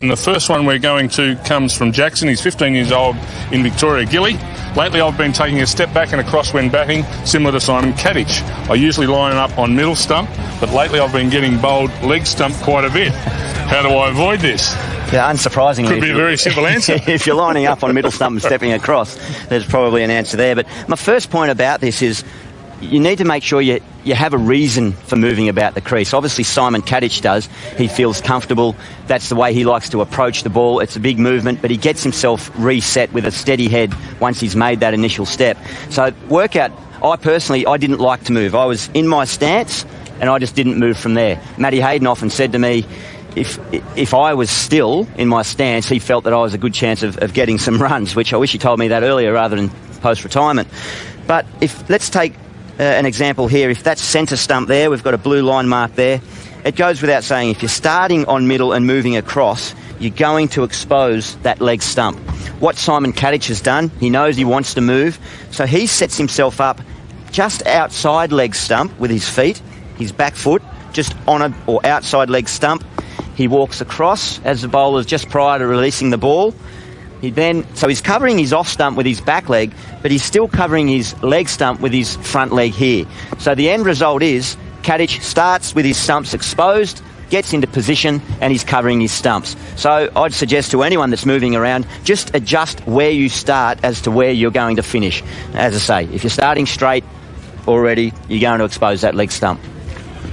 And the first one we're going to comes from Jackson. He's 15 years old in Victoria. Gilly, lately I've been taking a step back and across when batting, similar to Simon Kadich. I usually line up on middle stump, but lately I've been getting bowled leg stump quite a bit. How do I avoid this? Yeah, unsurprisingly. Could be a very simple answer. If you're lining up on middle stump and stepping across, there's probably an answer there. But my first point about this is you need to make sure you have a reason for moving about the crease. Obviously, Simon Kadich does. He feels comfortable. That's the way he likes to approach the ball. It's a big movement, but he gets himself reset with a steady head once he's made that initial step. So workout, I didn't like to move. I was in my stance, and I just didn't move from there. Matty Hayden often said to me, if I was still in my stance, he felt that I was a good chance of getting some runs, which I wish he told me that earlier rather than post-retirement. But let's take an example here. If that's centre stump there, we've got a blue line mark there. It goes without saying, if you're starting on middle and moving across, you're going to expose that leg stump. What Simon Kadich has done, he knows he wants to move, so he sets himself up just outside leg stump with his feet, his back foot, just on or outside leg stump. He walks across as the bowler's just prior to releasing the ball. So he's covering his off stump with his back leg, but he's still covering his leg stump with his front leg here. So the end result is Kadich starts with his stumps exposed, gets into position, and he's covering his stumps. So I'd suggest to anyone that's moving around, just adjust where you start as to where you're going to finish. As I say, if you're starting straight already, you're going to expose that leg stump.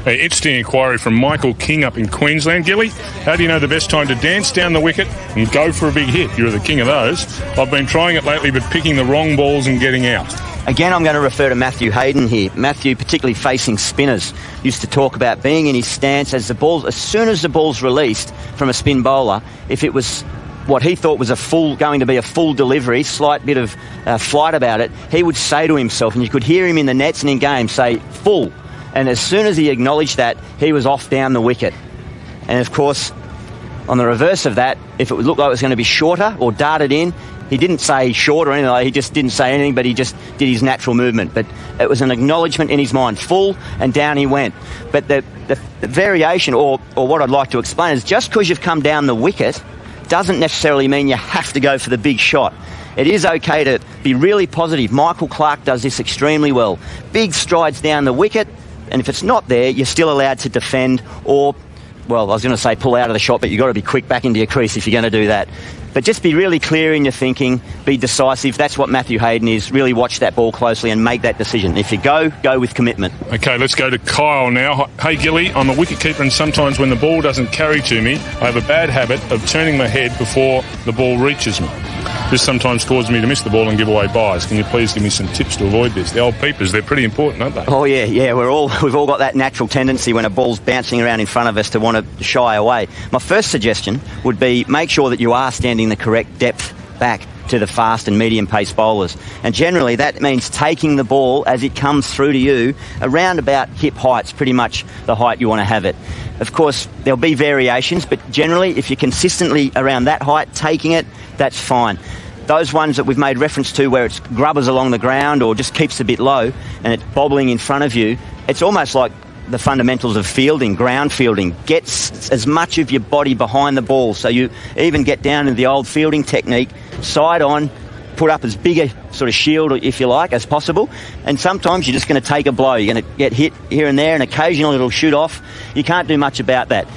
Interesting inquiry from Michael King up in Queensland. Gilly, how do you know the best time to dance down the wicket and go for a big hit? You're the king of those. I've been trying it lately, but picking the wrong balls and getting out. Again, I'm going to refer to Matthew Hayden here. Matthew, particularly facing spinners, used to talk about being in his stance as soon as the ball's released from a spin bowler, if it was what he thought was going to be a full delivery, slight bit of flight about it, he would say to himself, and you could hear him in the nets and in games say, full. And as soon as he acknowledged that, he was off down the wicket. And of course, on the reverse of that, if it looked like it was going to be shorter or darted in, he didn't say short or anything like that. He just didn't say anything, but he just did his natural movement. But it was an acknowledgement in his mind, full, and down he went. But the variation, or what I'd like to explain, is just because you've come down the wicket doesn't necessarily mean you have to go for the big shot. It is okay to be really positive. Michael Clarke does this extremely well. Big strides down the wicket, and if it's not there, you're still allowed to defend or, well, I was going to say pull out of the shot, but you've got to be quick back into your crease if you're going to do that. But just be really clear in your thinking, be decisive. That's what Matthew Hayden is. Really watch that ball closely and make that decision. If you go with commitment. Okay, let's go to Kyle now. Hey, Gilly, I'm a wicketkeeper, and sometimes when the ball doesn't carry to me, I have a bad habit of turning my head before the ball reaches me. This sometimes causes me to miss the ball and give away buys. Can you please give me some tips to avoid this? The old peepers, they're pretty important, aren't they? Oh, yeah. We've all got that natural tendency when a ball's bouncing around in front of us to want to shy away. My first suggestion would be make sure that you are standing the correct depth back to the fast and medium pace bowlers. And generally that means taking the ball as it comes through to you around about hip heights, pretty much the height you want to have it. Of course, there'll be variations, but generally if you're consistently around that height taking it, that's fine. Those ones that we've made reference to where it's grubbers along the ground or just keeps a bit low and it's bobbling in front of you, it's almost like the fundamentals of fielding, ground fielding. Get as much of your body behind the ball, so you even get down to the old fielding technique, side on, put up as big a sort of shield, if you like, as possible. And sometimes you're just going to take a blow. You're going to get hit here and there, and occasionally it'll shoot off. You can't do much about that.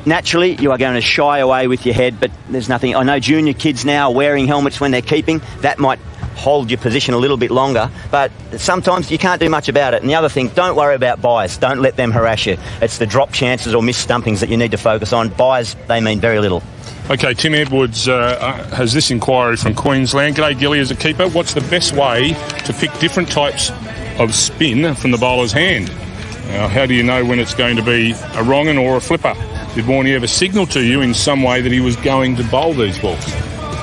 Naturally, you are going to shy away with your head, but there's nothing. I know junior kids now are wearing helmets when they're keeping. That might hold your position a little bit longer, but sometimes you can't do much about it. And the other thing, don't worry about buys. Don't let them harass you. It's the drop chances or missed stumpings that you need to focus on. Buys, they mean very little. Okay, Tim Edwards has this inquiry from Queensland. G'day, Gilly, as a keeper, what's the best way to pick different types of spin from the bowler's hand? How do you know when it's going to be a wrong un or a flipper? Did Warnie ever signal to you in some way that he was going to bowl these balls?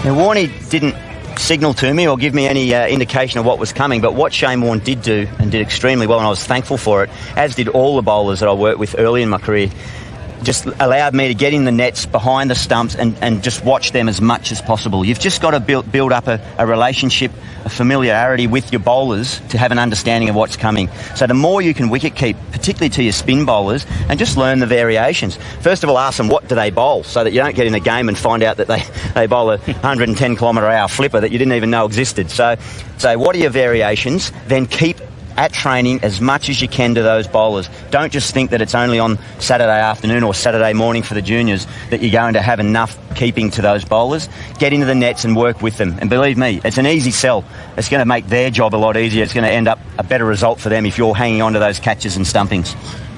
Now, Warnie didn't signal to me or give me any indication of what was coming, but what Shane Warne did do, and did extremely well, and I was thankful for it, as did all the bowlers that I worked with early in my career, just allowed me to get in the nets behind the stumps and just watch them as much as possible. You've just got to build up a relationship, a familiarity with your bowlers to have an understanding of what's coming. So the more you can wicket keep, particularly to your spin bowlers, and just learn the variations. First of all, ask them what do they bowl, so that you don't get in a game and find out that they bowl a 110 kilometre-hour flipper that you didn't even know existed. So what are your variations? Then keep at training as much as you can to those bowlers. Don't just think that it's only on Saturday afternoon or Saturday morning for the juniors that you're going to have enough keeping to those bowlers. Get into the nets and work with them. And believe me, it's an easy sell. It's going to make their job a lot easier. It's going to end up a better result for them if you're hanging on to those catches and stumpings.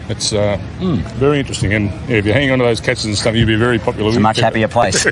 It's very interesting. And if you're hanging on to those catches and stuff, you'll be very popular. It's a much happier place.